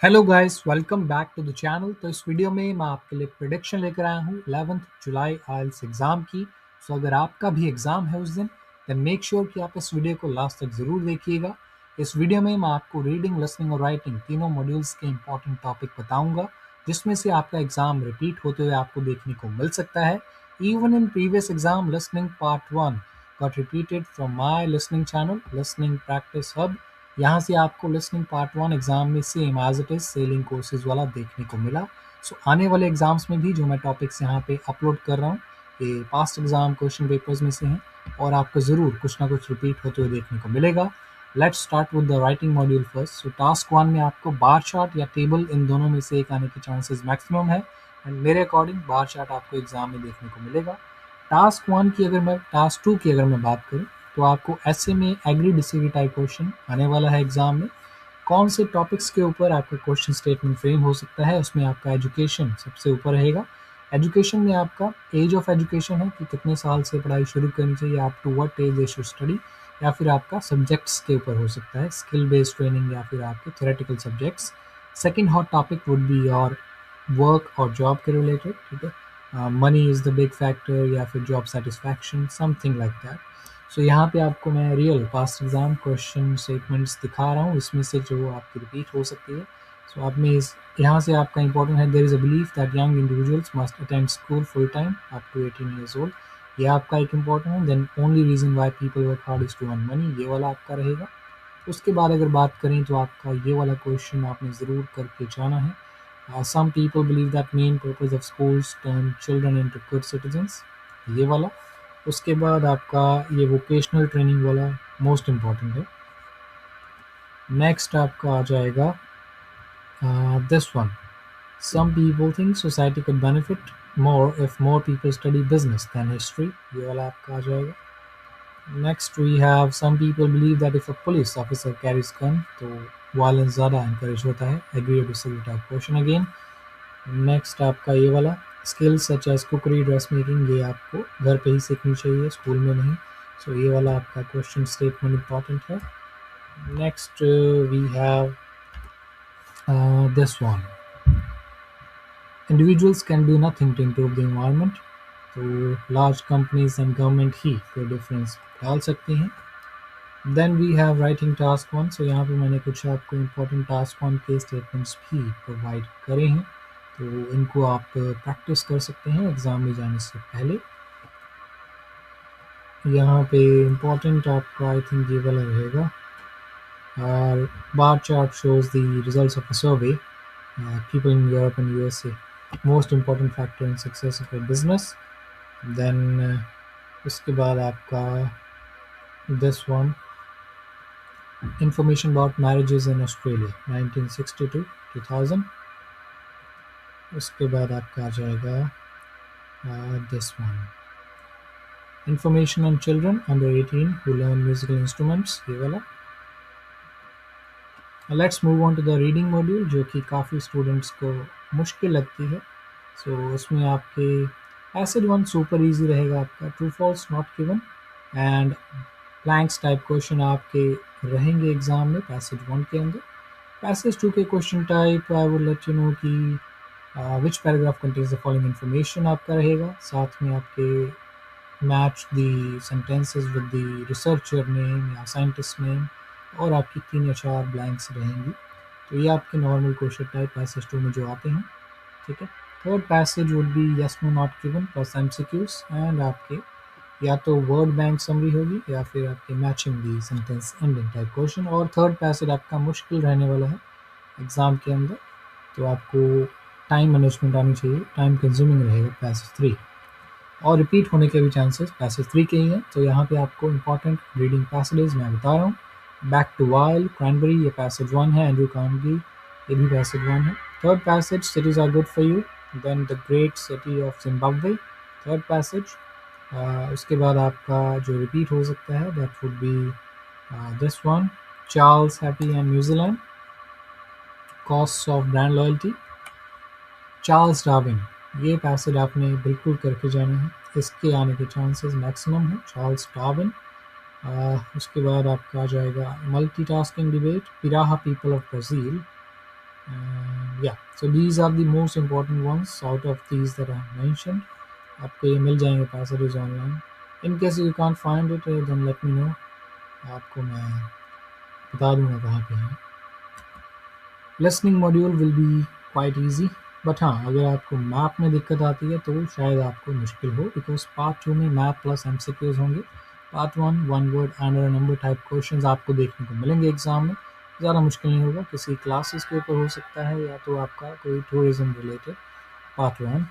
Hello guys, welcome back to the channel. तो इस video में मैं आपके लिए प्रेडिक्शन लेकर आया हूँ 11th जुलाई आइल्स एग्ज़ाम की। सो अगर आपका भी एग्ज़ाम है उस दिन, देन मेक श्योर कि आप इस वीडियो को लास्ट तक ज़रूर देखिएगा। इस वीडियो में मैं आपको रीडिंग, लिसनिंग और राइटिंग तीनों मॉड्यूल्स के इंपॉर्टेंट टॉपिक बताऊंगा, जिसमें से आपका एग्ज़ाम रिपीट होते हुए आपको देखने को मिल सकता है। Even in previous exam, listening part 1 got repeated from my listening channel, Listening Practice Hub। यहाँ से आपको लिसनिंग पार्ट 1 एग्ज़ाम में same as it is selling courses वाला देखने को मिला। सो आने वाले एग्ज़ाम्स में भी जो मैं टॉपिक्स यहाँ पे अपलोड कर रहा हूँ, ये पास्ट एग्ज़ाम क्वेश्चन पेपर्स में से हैं और आपको ज़रूर कुछ ना कुछ रिपीट होते हुए देखने को मिलेगा। Let's start with the writing module first. So task 1 में आपको बार चार्ट या टेबल, इन दोनों में से एक आने के चांसेस मैक्सिमम है, एंड मेरे अकॉर्डिंग बार चार्ट आपको एग्ज़ाम में देखने को मिलेगा। टास्क 2 की अगर मैं बात करूँ, तो आपको ऐसे में एग्री डिसएग्री टाइप क्वेश्चन आने वाला है एग्जाम में। कौन से टॉपिक्स के ऊपर आपका क्वेश्चन स्टेटमेंट फ्रेम हो सकता है, उसमें आपका एजुकेशन सबसे ऊपर रहेगा। एजुकेशन में आपका एज ऑफ एजुकेशन है कि कितने साल से पढ़ाई शुरू करनी चाहिए, आप to what age they should study, या फिर आपका सब्जेक्ट्स के ऊपर हो सकता है, स्किल बेस्ड ट्रेनिंग या फिर आपके theoretical subjects. Second hot topic would be your work और जॉब के रिलेटेड, ठीक है। Money is the big factor या फिर job satisfaction, something like that. So यहाँ पे आपको मैं real past exam question statements दिखा रहा हूँ, इसमें से जो आपकी रिपीट हो सकती है। सो आप में इस यहाँ से आपका इंपॉर्टेंट है, there is a belief that young individuals must attend school full time up to 18 years old. ये आपका एक इंपॉर्टेंट है। Then only reason why people work hard is to earn money, ये वाला आपका रहेगा। उसके बाद अगर बात करें तो आपका ये वाला क्वेश्चन आपने ज़रूर करके जाना है। Some people believe that main purpose of schools turn children into good citizens, ये वाला। उसके बाद आपका ये वोकेशनल ट्रेनिंग वाला मोस्ट इम्पॉर्टेंट है। नेक्स्ट आपका आ जाएगा this one, some people think society could benefit more if more people study business than history, ये वाला आपका आ जाएगा। Next we have some people believe that if a police officer carries gun तो वायलेंस ज़्यादा encourage होता है, agree or disagree type question again। Next आपका ये वाला, स्किल्स सच एज कुकरी, ड्रेस मेकिंग, ये आपको घर पे ही सीखनी चाहिए, स्कूल में नहीं। सो ये वाला आपका क्वेश्चन स्टेटमेंट इम्पॉर्टेंट है। Next we have this one, individuals can do nothing to improve the environment, तो लार्ज कंपनीज एंड गवर्नमेंट ही कोई डिफरेंस डाल सकती हैं। Then we have writing task 1। So यहाँ पे मैंने कुछ आपको इम्पोर्टेंट टास्क 1 के स्टेटमेंट्स भी प्रोवाइड करे हैं, तो इनको आप प्रैक्टिस कर सकते हैं एग्ज़ाम में जाने से पहले। यहाँ पे इम्पोर्टेंट आपका आई थिंक ये वाला रहेगा, और bar chart shows the results of a survey, people in Europe and USA most important factor in success of a business. Then उसके बाद आपका this one, information about marriages in Australia 1962 2000। उसके बाद आपका आ जाएगा this one, information on children under 18 who learn musical instruments, ये वाला। Let's move on to the reading module, जो कि काफ़ी स्टूडेंट्स को मुश्किल लगती है। सो उसमें आपके पैसेज 1 सुपर इजी रहेगा, आपका true false not given and blanks type question आपके रहेंगे एग्जाम में पैसेज 1 के अंदर। पैसेज 2 के question type I would let you know कि which paragraph contains the following information आपका रहेगा, साथ में आपके match the sentences with the researcher name या साइंटिस्ट नेम, और आपकी 3 या 4 ब्लैंक्स रहेंगी। तो ये आपके नॉर्मल क्वेश्चन टाइप पैसेज 2 में जो आते हैं, ठीक है। Third passage would be yes no not given plus MCQs, and आपके या तो वर्ड बैंक समरी होगी या फिर आपके matching the sentence ending type question. और थर्ड पैसेज आपका मुश्किल रहने वाला है एग्ज़ाम के अंदर, तो आपको टाइम मैनेजमेंट आनी चाहिए, टाइम कंज्यूमिंग रहेगा पैसेज 3, और रिपीट होने के भी चांसेस पैसेज 3 के ही हैं। तो यहाँ पे आपको इंपॉर्टेंट रीडिंग पैसेजेस मैं बता रहा हूँ। बैक टू वाइल्ड, क्रैनबेरी, ये पैसेज 1 है। एंड्रू कार्नेगी, ये भी पैसेज 1 है। Third passage, cities are good for you. Then the great city of Zimbabwe, third passage. उसके बाद आपका जो रिपीट हो सकता है that would be this one, Charles happy and New Zealand, cost of brand loyalty, Charles Darwin, ये passage आपने बिल्कुल करके जाना है, इसके आने के चांसेस मैक्सिमम है, चार्ल्स डार्विन। उसके बाद आपका आ जाएगा multitasking debate, Piraha people of Brazil, yeah, so these are the most important ones out of these that I have mentioned. आपको ये मिल जाएंगे passages online. In case you can't find it, then let me know. आपको मैं बता दूंगा कहाँ पे है. Listening module will be quite easy, but हाँ, अगर आपको मैप में दिक्कत आती है तो शायद आपको मुश्किल हो, बिकॉज पार्ट 2 में मैप प्लस एमसीक्यूज होंगे. Part 1 one word and number type questions आपको देखने को मिलेंगे एग्जाम में. ज़्यादा मुश्किल नहीं होगा, किसी क्लासेस के ऊपर हो सकता है या तो आपका कोई tourism related. Part 1.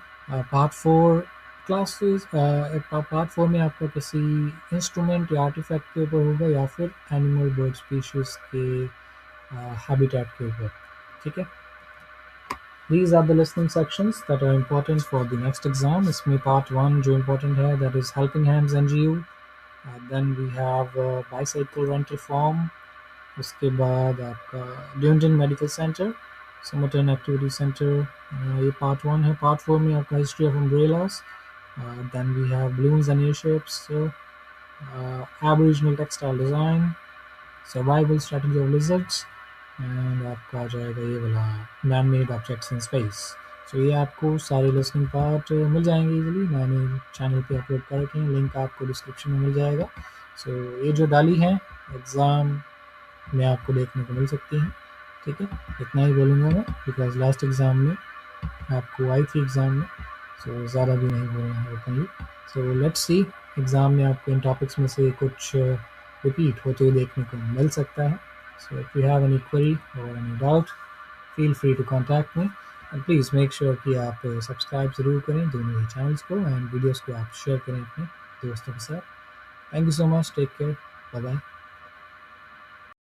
Part 4 classes, part 4 में आपका किसी इंस्ट्रूमेंट या आर्टिफैक्ट के ऊपर होगा या फिर एनिमल बर्ड स्पीशीज के हैबिटेट के ऊपर. ठीक है. These are the listening sections that are important for the next exam. इसमें part 1 जो important है, that is helping hands NGU. Then we have bicycle rental form. उसके बाद आपका Dunedin Medical Center, Somerton Activity Center. ये part 1 है. Part 4 में आपका history of umbrellas. Then we have balloons and airships, Aboriginal textile design, survival strategy of lizards. And आपका आ जाएगा ये वाला man made objects in space. So ये आपको सारे लिसनिंग पार्ट मिल जाएंगे इजीली. मैंने चैनल पे अपलोड कर रखे हैं, लिंक आपको डिस्क्रिप्शन में मिल जाएगा. सो ये जो डाली हैं एग्ज़ाम में आपको देखने को मिल सकती हैं. ठीक है, इतना ही बोलूँगा मैं, बिकॉज लास्ट एग्ज़ाम में आपको आई थी एग्ज़ाम में, सो ज़्यादा भी नहीं बोलना है openly. So let's see, exam में आपको इन टॉपिक्स में से कुछ रिपीट होते हुए देखने को मिल सकता है. So if you have any query or any doubt, feel free to contact me. And please make sure कि आप सब्सक्राइब ज़रूर करें दोनों ही चैनल्स को, एंड वीडियोस को आप शेयर करें अपने दोस्तों के साथ. Thank you so much. Take care. Bye bye.